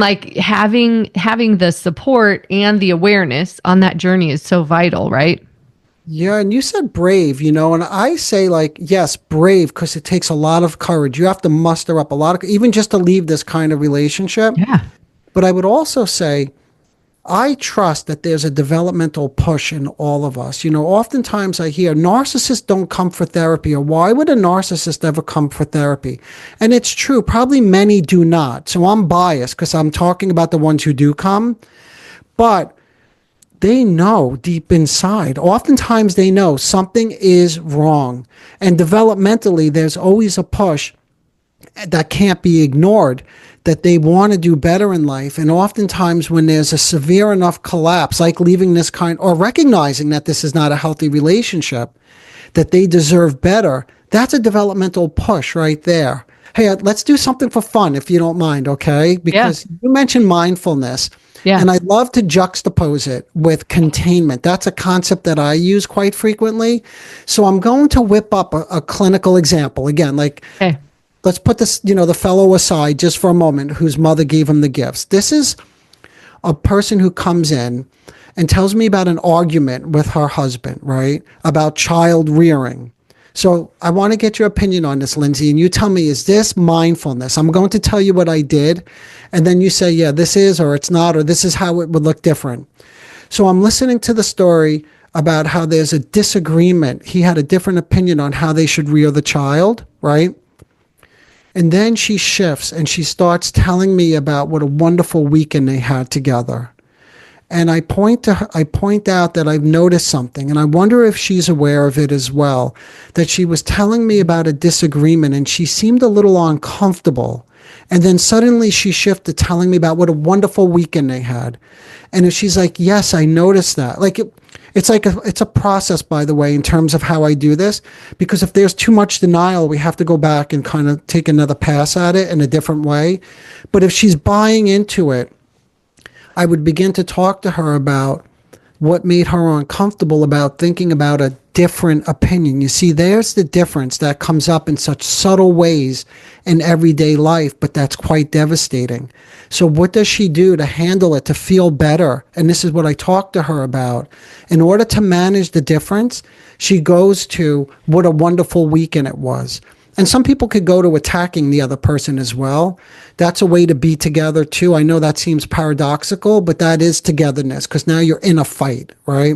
Like having the support and the awareness on that journey is so vital, right? Yeah, and you said brave, and I say like, yes, brave, because it takes a lot of courage. You have to muster up a lot of, even just to leave this kind of relationship. Yeah. But I would also say, I trust that there's a developmental push in all of us. Oftentimes I hear narcissists don't come for therapy, or why would a narcissist ever come for therapy? And it's true, probably many do not. So I'm biased because I'm talking about the ones who do come. But they know deep inside. Oftentimes they know something is wrong. And developmentally, there's always a push that can't be ignored, that they want to do better in life. And oftentimes when there's a severe enough collapse, like leaving this kind, or recognizing that this is not a healthy relationship, that they deserve better, that's a developmental push right there. Hey, let's do something for fun, if you don't mind, okay? Because you mentioned mindfulness. Yeah. And I love to juxtapose it with containment. That's a concept that I use quite frequently. So I'm going to whip up a clinical example. Again, like, Okay. let's put this, the fellow aside just for a moment whose mother gave him the gifts. This is a person who comes in and tells me about an argument with her husband, right? About child rearing. So I want to get your opinion on this, Lindsay, and you tell me, is this mindfulness? I'm going to tell you what I did, and then you say, yeah, this is, or it's not, or this is how it would look different. So I'm listening to the story about how there's a disagreement. He had a different opinion on how they should rear the child, right? And then she shifts and she starts telling me about what a wonderful weekend they had together. And I point out that I've noticed something, and I wonder if she's aware of it as well, that she was telling me about a disagreement and she seemed a little uncomfortable. And then suddenly she shifted, telling me about what a wonderful weekend they had. And if she's like, yes, I noticed that. Like it's a process, by the way, in terms of how I do this, because if there's too much denial, we have to go back and kind of take another pass at it in a different way. But if she's buying into it, I would begin to talk to her about what made her uncomfortable about thinking about a different opinion. You see, there's the difference that comes up in such subtle ways in everyday life, but that's quite devastating. So what does she do to handle it, to feel better? And this is what I talked to her about. In order to manage the difference, she goes to what a wonderful weekend it was. And some people could go to attacking the other person as well. That's a way to be together too. I know that seems paradoxical, but that is togetherness, because now you're in a fight, right?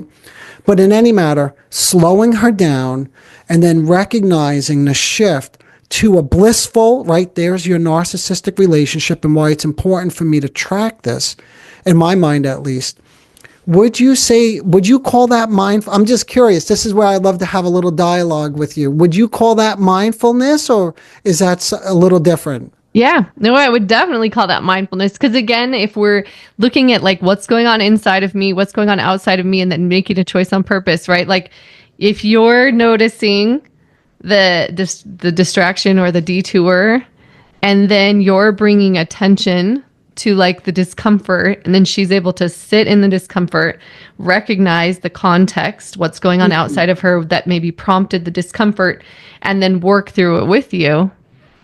But in any matter, slowing her down and then recognizing the shift to a blissful, right? There's your narcissistic relationship and why it's important for me to track this, in my mind at least. Would you call that mindful? I'm just curious. This is where I love to have a little dialogue with you. Would you call that mindfulness, or is that a little different? Yeah, no, I would definitely call that mindfulness. Because again, if we're looking at like what's going on inside of me, what's going on outside of me, and then making a choice on purpose, right? Like if you're noticing the distraction or the detour, and then you're bringing attention to like the discomfort, and then she's able to sit in the discomfort, recognize the context, what's going on outside of her that maybe prompted the discomfort, and then work through it with you.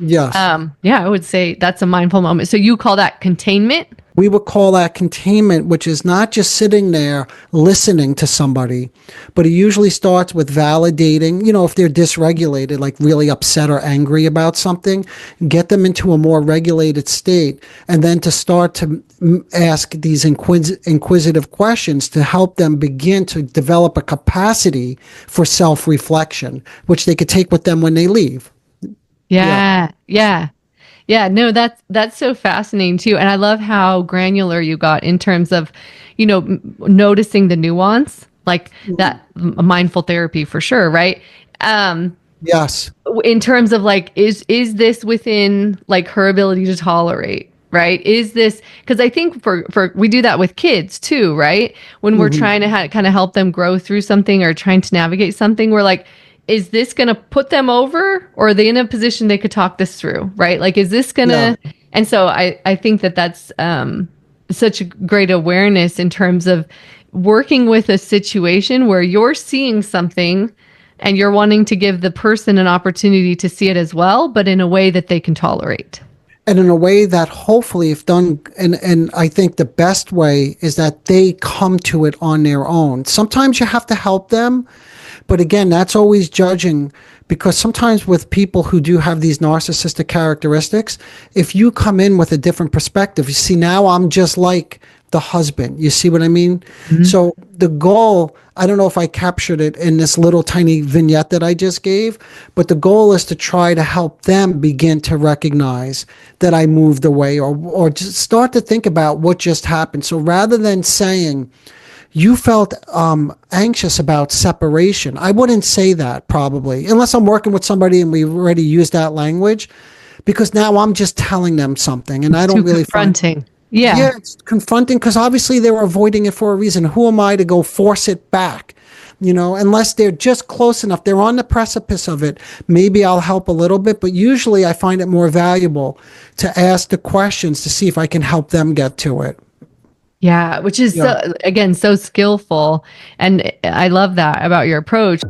Yes. Yeah, I would say that's a mindful moment. So you call that containment? We would call that containment, which is not just sitting there listening to somebody, but it usually starts with validating, if they're dysregulated, like really upset or angry about something, get them into a more regulated state, and then to start to ask these inquisitive questions to help them begin to develop a capacity for self-reflection, which they could take with them when they leave. Yeah. Yeah, no, that's so fascinating too. And I love how granular you got in terms of, noticing the nuance, like that mindful therapy for sure, right? Yes. In terms of like, is this within like her ability to tolerate, right? Is this, because I think for we do that with kids too, right? When we're trying to kind of help them grow through something or trying to navigate something, we're like, is this going to put them over, or are they in a position they could talk this through, right? Like, is this going to, and so I think that's such a great awareness in terms of working with a situation where you're seeing something and you're wanting to give the person an opportunity to see it as well, but in a way that they can tolerate. and in a way that hopefully if done, and I think the best way is that they come to it on their own. Sometimes you have to help them, but again, that's always judging, because sometimes with people who do have these narcissistic characteristics, if you come in with a different perspective, you see, now I'm just like the husband. You see what I mean? So the goal, I don't know if I captured it in this little tiny vignette that I just gave, but the goal is to try to help them begin to recognize that I moved away, or just start to think about what just happened. So rather than saying, you felt anxious about separation, I wouldn't say that probably, unless I'm working with somebody and we've already used that language, because now I'm just telling them something, and I don't Too really confronting. yeah, it's confronting, because obviously they were avoiding it for a reason. Who am I to go force it back? Unless they're just close enough, they're on the precipice of it. Maybe I'll help a little bit, but usually I find it more valuable to ask the questions to see if I can help them get to it. Yeah, which is Yeah. so, again, so skillful. And I love that about your approach.